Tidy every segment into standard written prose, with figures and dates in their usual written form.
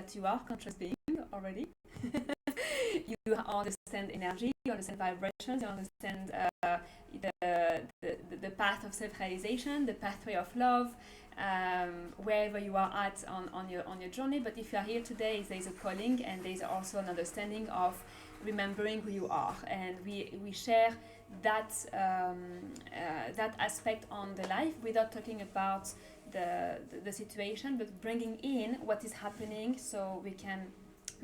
that you are conscious being already. You understand energy, you understand vibrations, you understand the path of self-realization, the pathway of love, wherever you are at on your journey. But if you are here today, there is a calling, and there is also an understanding of remembering who you are, and we share that that aspect on the life without talking about the situation, but bringing in what is happening so we can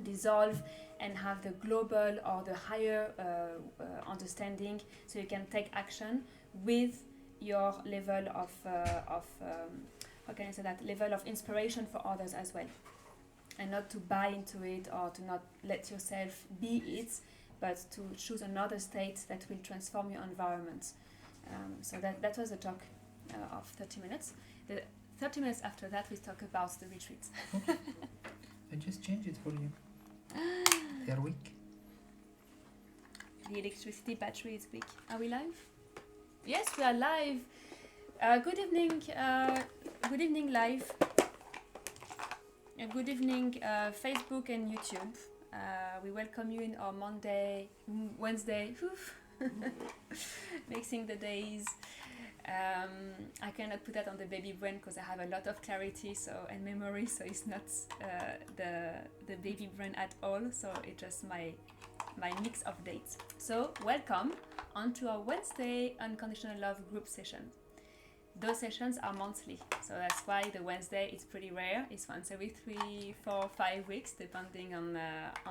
dissolve and have the global or the higher understanding, so you can take action with your level of how can I say that, level of inspiration for others as well, and not to buy into it or to not let yourself be it, but to choose another state that will transform your environment. So that was a talk of 30 minutes. The 30 minutes after that, we talk about the retreat. Okay. I just changed it for you. They are weak. The electricity battery is weak. Are we live? Yes, we are live. Good evening live. Good evening Facebook and YouTube. We welcome you in our Wednesday, mixing the days. I cannot put that on the baby brain because I have a lot of clarity and memory, so it's not the baby brain at all. So it's just my mix of dates. So welcome onto our Wednesday Unconditional Love group session. Those sessions are monthly, so that's why the Wednesday is pretty rare. It's once every 3, 4, 5 weeks, depending on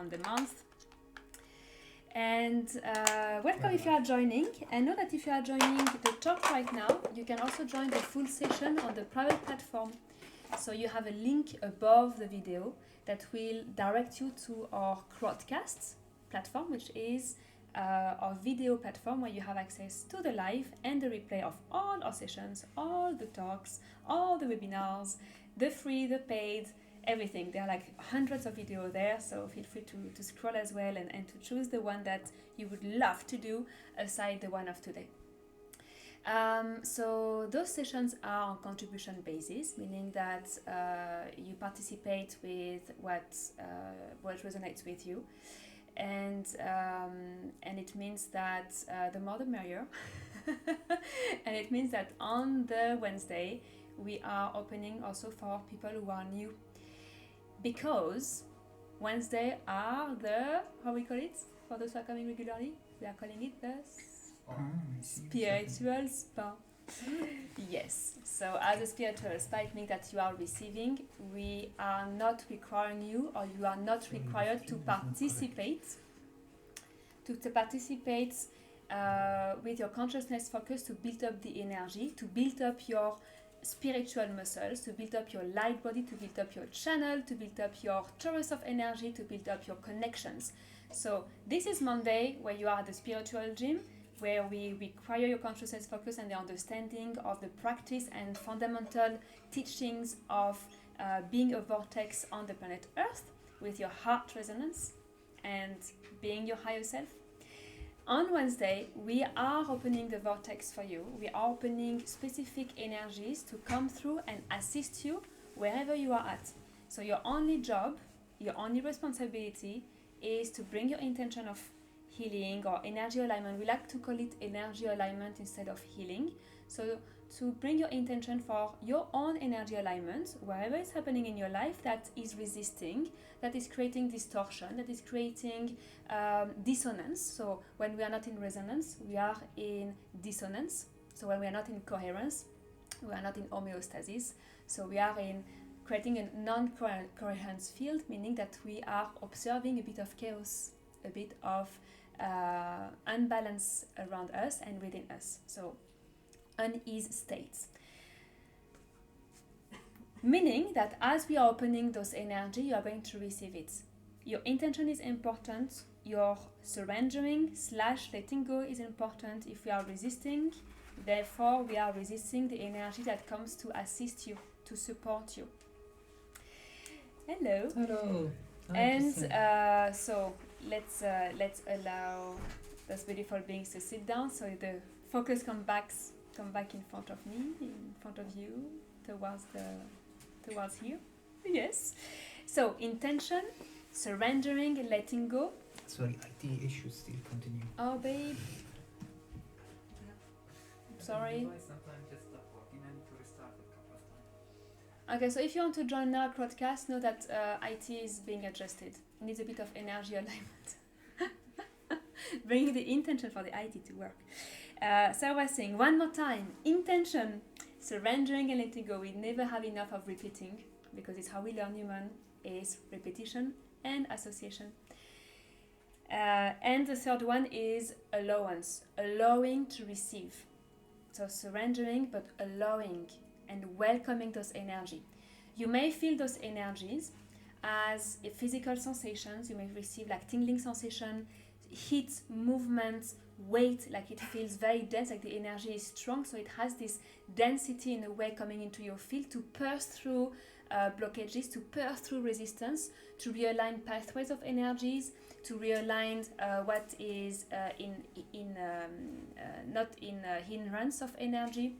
the month. And welcome if you are joining. And know that if you are joining the talk right now, you can also join the full session on the private platform. So you have a link above the video that will direct you to our Crowdcast platform, which is our video platform where you have access to the live and the replay of all our sessions, all the talks, all the webinars, the free, the paid, everything. There are like hundreds of videos there, so feel free to scroll as well and to choose the one that you would love to do aside the one of today. So those sessions are on contribution basis, meaning that you participate with what resonates with you. And it means that the more the merrier. And it means that on the Wednesday we are opening also for people who are new, because Wednesday are the, how we call it for those who are coming regularly, we are calling it the spiritual spa. Yes, so as a spiritual spa, it means that you are receiving. We are not requiring you, or you are not required to participate with your consciousness focus to build up the energy, to build up your spiritual muscles, to build up your light body, to build up your channel, to build up your torus of energy, to build up your connections. So this is Monday, where you are at the spiritual gym, where we require your consciousness focus and the understanding of the practice and fundamental teachings of being a vortex on the planet Earth with your heart resonance and being your higher self. On Wednesday, we are opening the vortex for you. We are opening specific energies to come through and assist you wherever you are at. So your only job, your only responsibility is to bring your intention of healing or energy alignment. We like to call it energy alignment instead of healing. So to bring your intention for your own energy alignment, wherever it's happening in your life that is resisting, that is creating distortion, that is creating dissonance. So when we are not in resonance, we are in dissonance. So when we are not in coherence, we are not in homeostasis. So we are in creating a non-coherence field, meaning that we are observing a bit of chaos, a bit of unbalance around us and within us. So unease states. Meaning that as we are opening those energy, you are going to receive it. Your intention is important. Your surrendering / letting go is important. If we are resisting, therefore we are resisting the energy that comes to assist you, to support you. Hello. Hello. And so let's allow those beautiful beings to sit down. So the focus come back in front of me, in front of you, towards here. Yes. So intention, surrendering, letting go. Sorry, IT issues still continue. Oh, babe. Sorry. Sometimes just stop working and to restart a couple of times. Okay, so if you want to join our broadcast, know that IT is being adjusted. It needs a bit of energy alignment. Bringing the intention for the IT to work. So I was saying, one more time, intention, surrendering and letting go. We never have enough of repeating, because it's how we learn human, is repetition and association. And the third one is allowance, allowing to receive. So surrendering, but allowing and welcoming those energy. You may feel those energies as physical sensations. You may receive like tingling sensation, heat, movement, weight, like it feels very dense, like the energy is strong, so it has this density in a way coming into your field to pierce through blockages, to pierce through resistance, to realign pathways of energies, to realign what is not in hindrance of energy,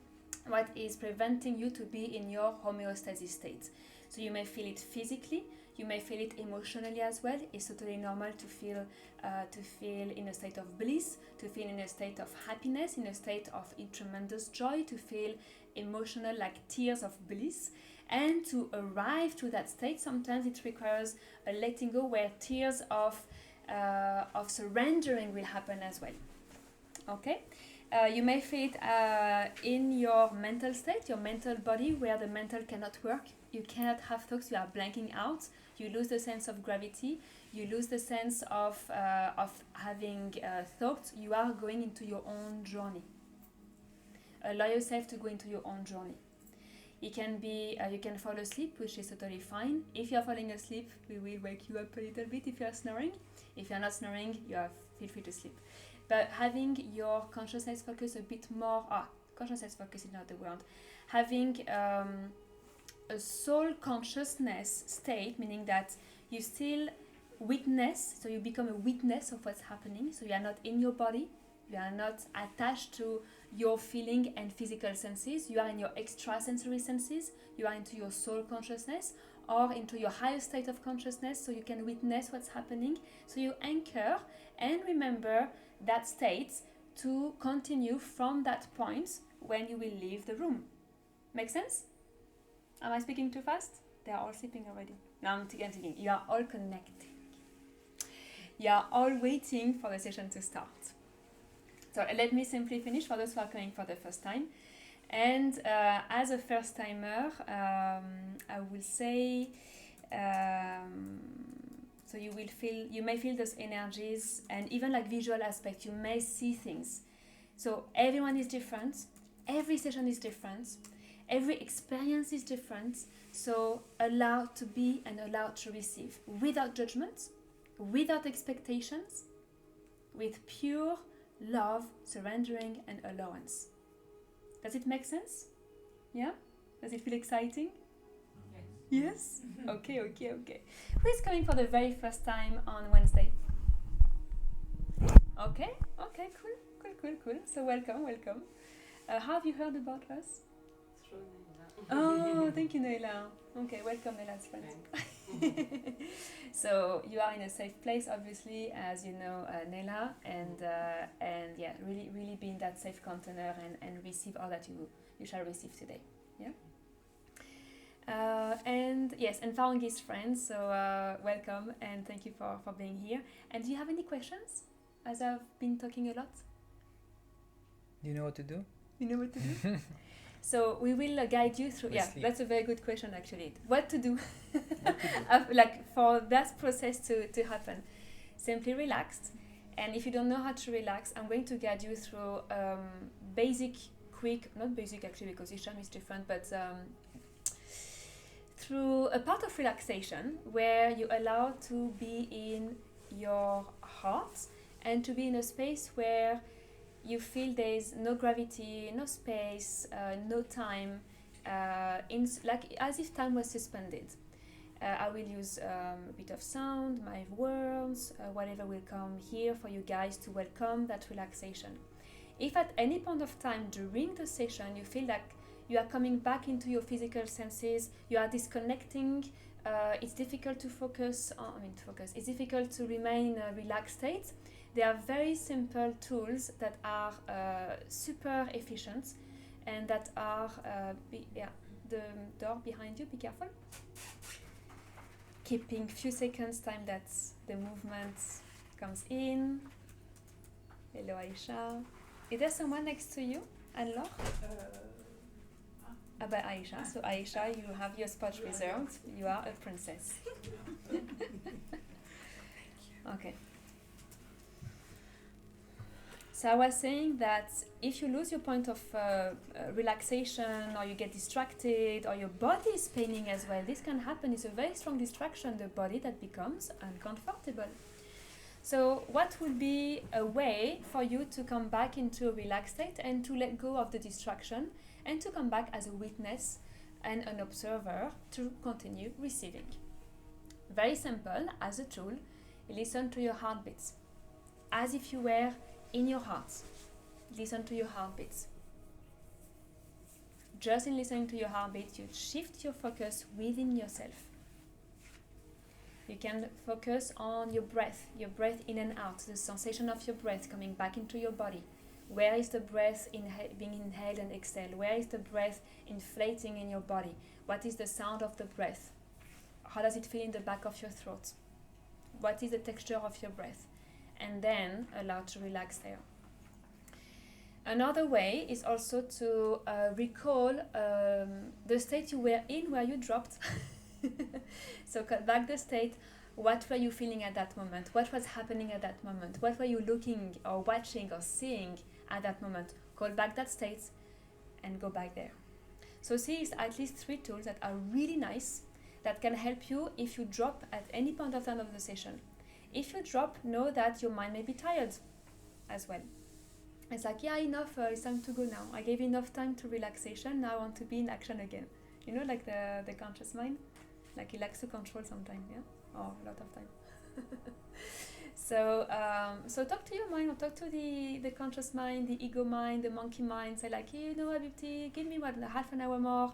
what is preventing you to be in your homeostasis state. So you may feel it physically, you may feel it emotionally as well. It's totally normal to feel in a state of bliss, to feel in a state of happiness, in a state of tremendous joy, to feel emotional like tears of bliss. And to arrive to that state, sometimes it requires a letting go where tears of surrendering will happen as well. Okay? You may feel it in your mental state, your mental body, where the mental cannot work. You cannot have thoughts, you are blanking out. You lose the sense of gravity. You lose the sense of having thoughts. You are going into your own journey. Allow yourself to go into your own journey. It can be, you can fall asleep, which is totally fine. If you are falling asleep, we will wake you up a little bit if you are snoring. If you are not snoring, feel free to sleep. But having your consciousness focus a bit more, consciousness focus is not the word. Having a soul consciousness state, meaning that you still witness, so you become a witness of what's happening. So you are not in your body, you are not attached to your feeling and physical senses, you are in your extrasensory senses, you are into your soul consciousness or into your higher state of consciousness, so you can witness what's happening. So you anchor and remember that state to continue from that point when you will leave the room. Make sense? Am I speaking too fast? They are all sleeping already. No, I'm thinking. You are all connecting. You are all waiting for the session to start. So let me simply finish for those who are coming for the first time. And as a first timer, I will say, so you may feel those energies and even like visual aspect, you may see things. So everyone is different, every session is different, every experience is different. So allow to be and allow to receive without judgment, without expectations, with pure love, surrendering and allowance. Does it make sense? Yeah? Does it feel exciting? Yes? Okay. Who is coming for the very first time on Wednesday? Okay, cool. So welcome. How have you heard about us? Through Naila. Oh, thank you, Naila. Okay, welcome, Naila's friend. So you are in a safe place, obviously, as you know, Naila, and yeah, really be in that safe container and receive all that you shall receive today. Yeah. And yes, and Farong is friends, so welcome and thank you for being here. And do you have any questions? As I've been talking a lot. Do you know what to do? You know what to do? So we will guide you through. Yeah, that's a very good question actually. What to do? Like for that process to happen. Simply relax. And if you don't know how to relax, I'm going to guide you through not basic actually because each time is different, but through a part of relaxation where you allow to be in your heart and to be in a space where you feel there's no gravity, no space, no time, like as if time was suspended. I will use a bit of sound, my words, whatever will come here for you guys to welcome that relaxation. If at any point of time during the session you feel like you are coming back into your physical senses, you are disconnecting it's difficult to focus on, it's difficult to remain in a relaxed state. There are very simple tools that are super efficient and that are, the door behind you, be careful. Keeping few seconds time that the movement comes in. Hello Aisha. Is there someone next to you, Anne-Laure? By Aisha. So Aisha, you have your spot reserved. You are a princess. Okay. So I was saying that if you lose your point of relaxation, or you get distracted, or your body is paining as well, this can happen. It's a very strong distraction, the body, that becomes uncomfortable. So what would be a way for you to come back into a relaxed state and to let go of the distraction and to come back as a witness and an observer to continue receiving? Very simple. As a tool, listen to your heartbeats as if you were in your heart. Listen to your heartbeats. Just in listening to your heartbeat, you shift your focus within yourself. You can focus on your breath in and out, the sensation of your breath coming back into your body. Where is the breath being inhaled and exhaled? Where is the breath inflating in your body? What is the sound of the breath? How does it feel in the back of your throat? What is the texture of your breath? And then allow to relax there. Another way is also to recall the state you were in where you dropped. So cut back the state. What were you feeling at that moment? What was happening at that moment? What were you looking or watching or seeing at that moment? Call back that state and go back there. So see, at least 3 tools that are really nice that can help you if you drop at any point of time of the session. If you drop, know that your mind may be tired as well. It's like, yeah, enough, it's time to go now. I gave enough time to relaxation, now I want to be in action again. You know, like the conscious mind? Like it likes to control sometimes, yeah? Or a lot of time. So talk to your mind, or talk to the conscious mind, the ego mind, the monkey mind. Say like, you know, Habibti, give me half an hour more.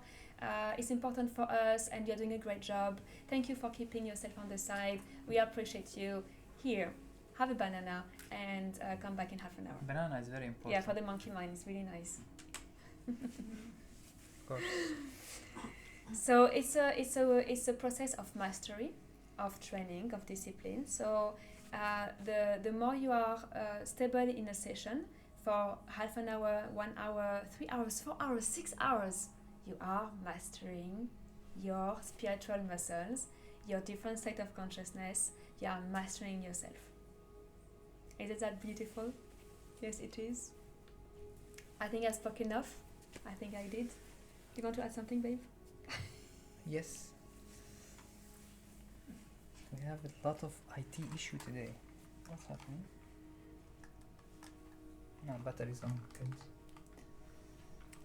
It's important for us, and you're doing a great job. Thank you for keeping yourself on the side. We appreciate you. Here, have a banana, and come back in half an hour. Banana is very important. Yeah, for the monkey mind, it's really nice. Of course. So it's a process of mastery, of training, of discipline. So the more you are stable in a session for half an hour, 1 hour, 3 hours, 4 hours, 6 hours, you are mastering your spiritual muscles, your different state of consciousness. You are mastering yourself. Isn't that beautiful? Yes, it is. I think I spoke enough. I think I did. Do you want to add something, babe? Yes. We have a lot of IT issue today. What's happening? No, battery's on. Good.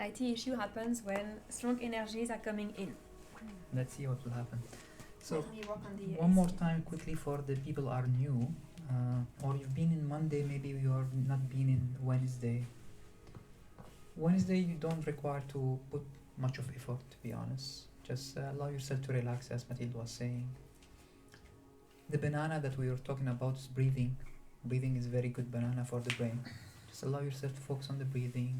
IT issue happens when strong energies are coming in. Let's see what will happen. So, Let me work on the one more AC. time quickly for the people are new, or you've been in Monday, maybe you are not been in Wednesday. Wednesday you don't require to put much of effort, to be honest. Just allow yourself to relax, as Mathilde was saying. The banana that we were talking about is breathing. Breathing is very good banana for the brain. Just allow yourself to focus on the breathing.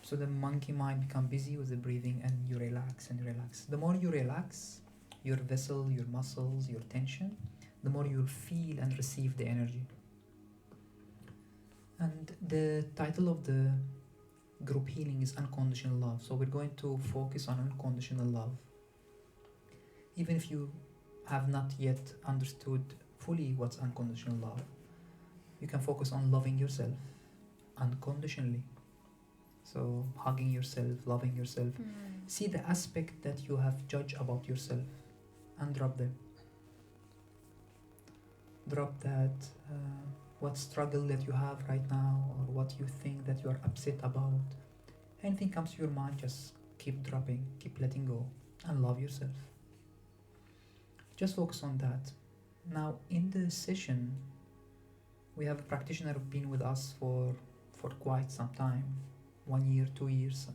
So the monkey mind become busy with the breathing, and you relax and relax. The more you relax your vessel, your muscles, your tension, the more you'll feel and receive the energy. And the title of the group healing is Unconditional Love. So we're going to focus on unconditional love. Even if you have not yet understood fully what's unconditional love, you can focus on loving yourself unconditionally. So hugging yourself, loving yourself. See the aspect that you have judged about yourself and drop them. Drop that what struggle that you have right now, or what you think that you are upset about. Anything comes to your mind, just keep dropping, keep letting go, and love yourself. Just focus on that. Now in the session, we have a practitioner who's been with us for quite some time, 1 year, 2 years.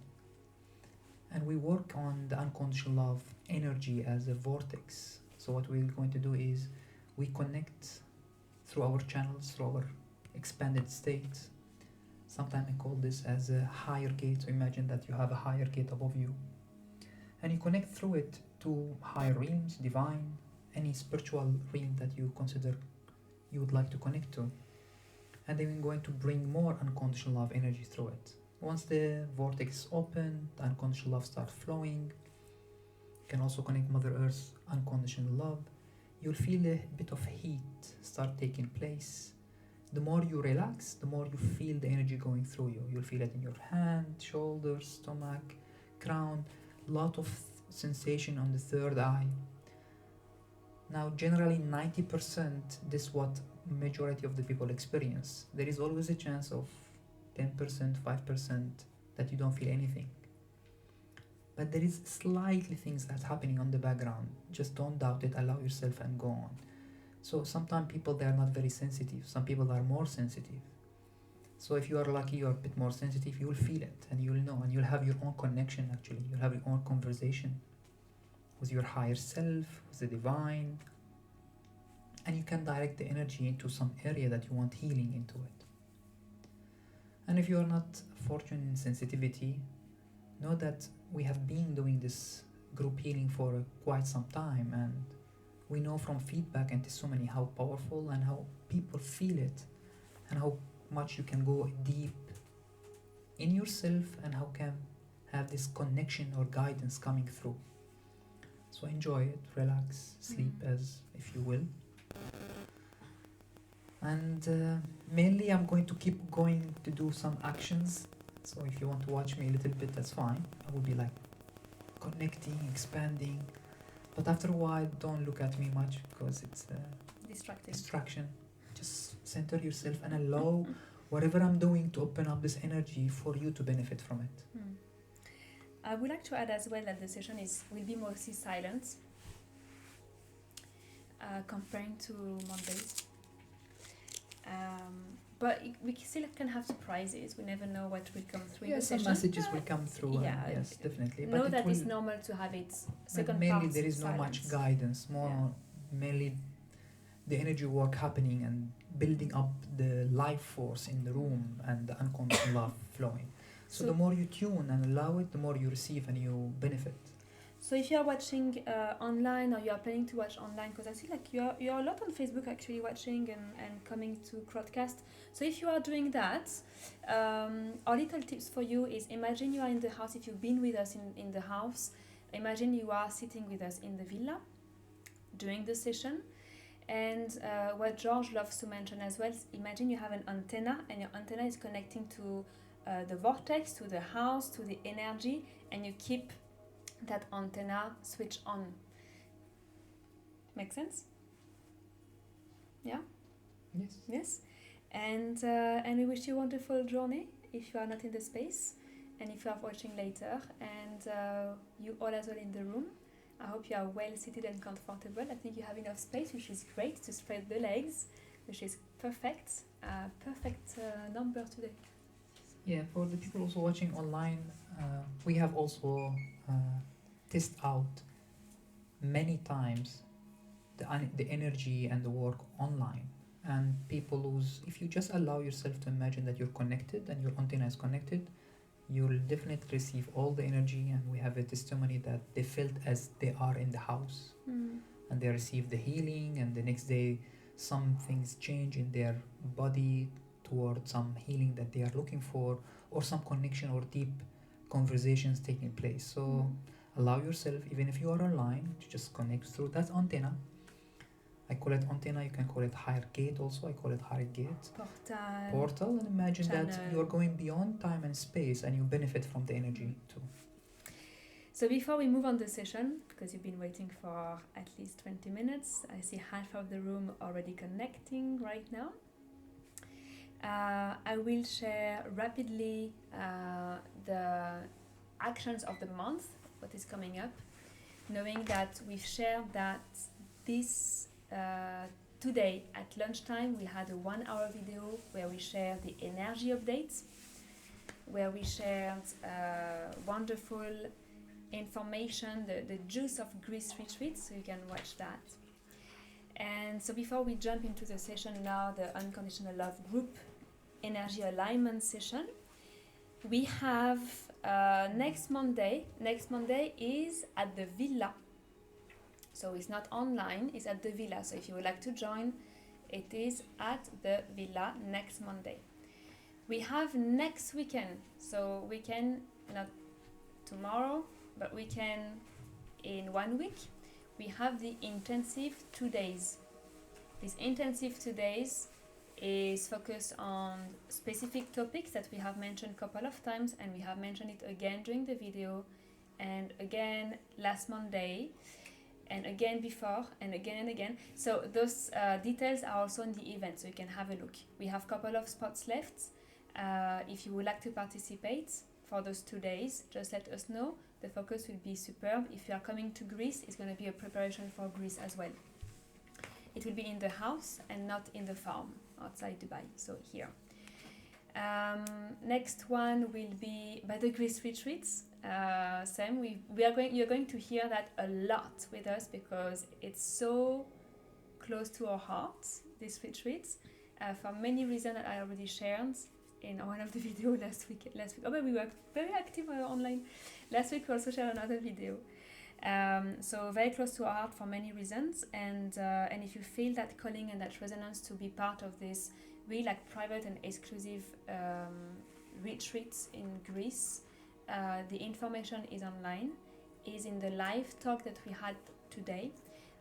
And we work on the unconditional love energy as a vortex. So what we're going to do is we connect through our channels, through our expanded states. Sometimes I call this as a higher gate. So imagine that you have a higher gate above you, and you connect through it to higher realms, divine, any spiritual realm that you consider you would like to connect to. And then we're going to bring more unconditional love energy through it. Once the vortex is open, the unconditional love starts flowing. You can also connect Mother Earth's unconditional love. You'll feel a bit of heat start taking place. The more you relax, the more you feel the energy going through you. You'll feel it in your hand, shoulders, stomach, crown, lot of sensation on the third eye. Now, generally 90% this is what majority of the people experience. There is always a chance of 10%, 5% that you don't feel anything. But there is slightly things that's happening on the background. Just don't doubt it, allow yourself and go on. So sometimes people, they are not very sensitive. Some people are more sensitive. So if you are lucky, you are a bit more sensitive, you will feel it and you'll know, and you'll have your own connection actually. You'll have your own conversation with your higher self, with the divine. And you can direct the energy into some area that you want healing into it. And if you are not fortunate in sensitivity, know that we have been doing this group healing for quite some time, and we know from feedback and testimony how powerful and how people feel it, and how much you can go deep in yourself, and how can have this connection or guidance coming through. So enjoy it, relax, sleep as if you will. And mainly I'm going to keep going to do some actions. So if you want to watch me a little bit, that's fine. I will be like connecting, expanding. But after a while, don't look at me much because it's a distraction. Just center yourself and allow whatever I'm doing to open up this energy for you to benefit from it. I would like to add as well that the session will be mostly silent comparing to Mondays. But we still can have surprises. We never know what will come through in the some session. messages will come through. Yes, definitely. Know that it's normal to have it second mainly part there is silence. no much guidance. Mainly the energy work happening and building up the life force in the room and the unconditional love flowing. So the more you tune and allow it, the more you receive and you benefit. So if you are watching online, or you are planning to watch online, because I see like you are a lot on Facebook actually watching and coming to Crowdcast. So if you are doing that, our little tips for you is, imagine you are in the house. If you've been with us in the house, imagine you are sitting with us in the villa during the session. And what George loves to mention as well, imagine you have an antenna, and your antenna is connecting to the vortex, to the house, to the energy, and you keep that antenna switch on. Make sense? Yeah? Yes. And we wish you a wonderful journey if you are not in the space, and if you are watching later, and you all as well in the room. I hope you are well seated and comfortable. I think you have enough space, which is great, to spread the legs, which is perfect. Perfect number today. Yeah, for the people also watching online, we have also test out many times the energy and the work online. And people lose, if you just allow yourself to imagine that you're connected and your antenna is connected, you'll definitely receive all the energy. And we have a testimony that they felt as they are in the house, and they received the healing, and the next day some things change in their body toward some healing that they are looking for, or some connection or deep conversations taking place. So allow yourself, even if you are online, to just connect through that antenna. I call it antenna, you can call it higher gate also. I call it higher gate. Portal. And imagine channel. That you're going beyond time and space, and you benefit from the energy too. So before we move on the session, because you've been waiting for at least 20 minutes, I see half of the room already connecting right now. I will share rapidly the actions of the month, what is coming up, knowing that we've shared that this today at lunchtime we had a 1 hour video where we shared the energy updates, where we shared wonderful information, the juice of Greece retreat, so you can watch that. And so before we jump into the session now, the Unconditional Love Group Energy Alignment session, we have next Monday. Next Monday is at the Villa. So it's not online, it's at the Villa. So if you would like to join, it is at the Villa next Monday. We have next weekend. So weekend, not tomorrow, but weekend in 1 week. We have the intensive 2 days. This intensive 2 days is focused on specific topics that we have mentioned a couple of times, and we have mentioned it again during the video, and again last Monday, and again before, and again. So those details are also in the event, so you can have a look. We have a couple of spots left. If you would like to participate for those 2 days, just let us know. The focus will be superb. If you are coming to Greece, it's going to be a preparation for Greece as well. It will be in the house and not in the farm outside Dubai, so here. Next one will be by the Greece retreats. Same, you're going to hear that a lot with us because it's so close to our hearts, these retreats, for many reasons that I already shared in one of the videos last week. Oh, but we were very active online. Last week we also shared another video. So very close to our heart for many reasons, and if you feel that calling and that resonance to be part of this really like private and exclusive retreats in Greece, the information is online, is in the live talk that we had today.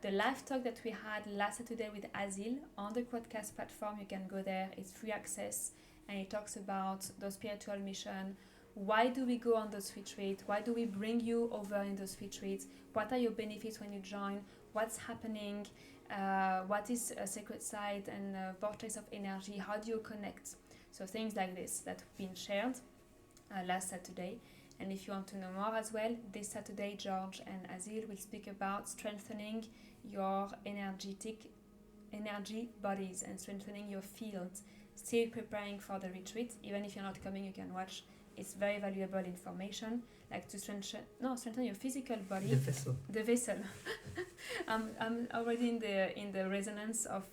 The live talk that we had last Saturday with Azil on the podcast platform, you can go there, it's free access, and it talks about the spiritual mission. Why do we go on those retreats? Why do we bring you over in those retreats? What are your benefits when you join? What's happening? What is a sacred site and a vortex of energy? How do you connect? So things like this that have been shared last Saturday. And if you want to know more as well, this Saturday, George and Azil will speak about strengthening your energy bodies and strengthening your field. Still preparing for the retreat. Even if you're not coming, you can watch. It's very valuable information, like to strengthen your physical body. The vessel. I'm already in the resonance of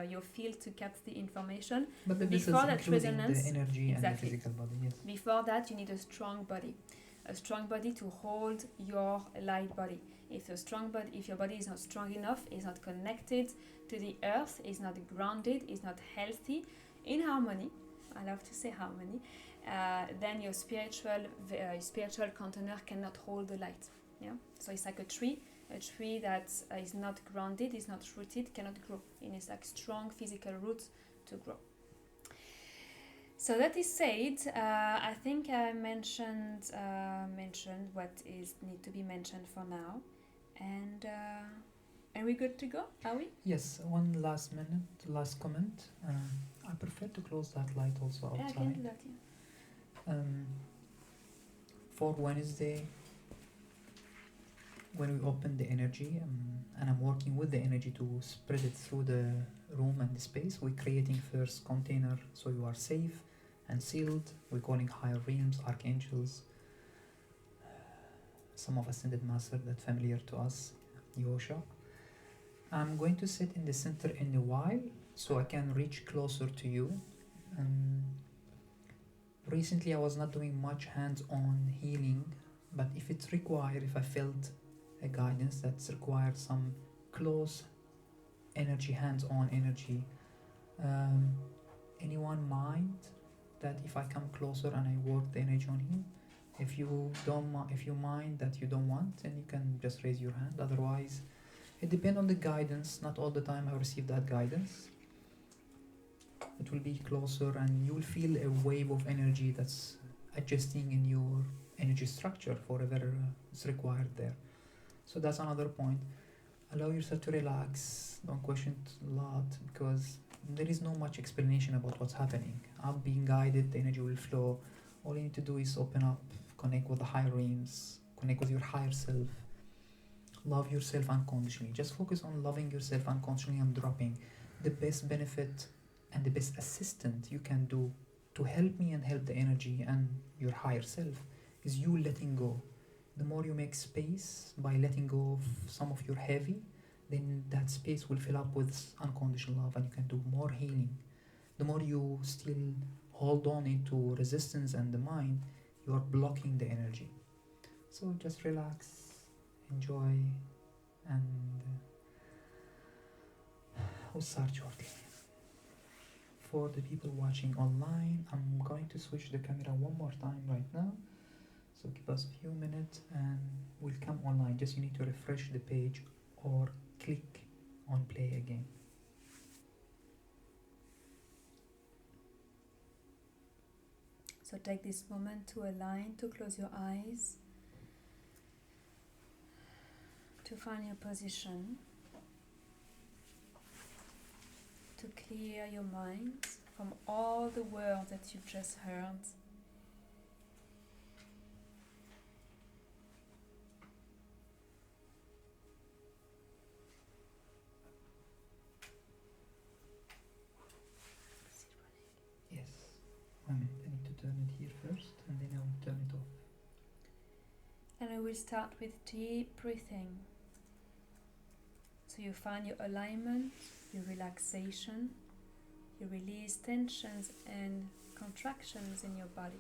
your field to catch the information. But the before vessels that including resonance, the energy exactly. And the physical body. Yes. Before that, you need a strong body to hold your light body. If your body is not strong enough, is not connected to the earth, is not grounded, is not healthy, in harmony. I love to say harmony. Then your spiritual container cannot hold the light. Yeah. So it's like a tree that is not grounded, is not rooted, cannot grow. It needs like strong physical roots to grow. So that is said, I think I mentioned what is need to be mentioned for now, and we're good to go, are we? Yes. One last comment. I prefer to close that light also outside. Yeah, I can do that. Yeah. For Wednesday, when we open the energy, and I'm working with the energy to spread it through the room and the space, we're creating first container so you are safe and sealed. We're calling higher realms, archangels, some of ascended master that familiar to us, Yosha. I'm going to sit in the center in a while so I can reach closer to you. Recently I was not doing much hands-on healing, but if it's required, if I felt a guidance that's required some close energy, hands-on energy, anyone mind that if I come closer and I work the energy on him? If you mind that you don't want, then you can just raise your hand. Otherwise, it depends on the guidance. Not all the time I receive that guidance. It will be closer and you will feel a wave of energy that's adjusting in your energy structure for whatever is required there. So that's another point. Allow yourself to relax, don't question it a lot, because there is no much explanation about what's happening. I'm being guided, the energy will flow. All you need to do is open up, connect with the higher realms, connect with your higher self. Love yourself unconditionally. Just focus on loving yourself unconditionally and dropping. The best benefit and the best assistant you can do to help me and help the energy and your higher self is you letting go. The more you make space by letting go of some of your heavy, then that space will fill up with unconditional love and you can do more healing. The more you still hold on into resistance and the mind, you are blocking the energy. So just relax, enjoy, and we'll start shortly. For the people watching online, I'm going to switch the camera one more time right now. So give us a few minutes and we'll come online. Just you need to refresh the page or click on play again. So take this moment to align, to close your eyes, to find your position, to clear your mind from all the words that you've just heard. Yes, 1 minute. I need to turn it here first and then I'll turn it off. And I will start with deep breathing. So you find your alignment, your relaxation, you release tensions and contractions in your body.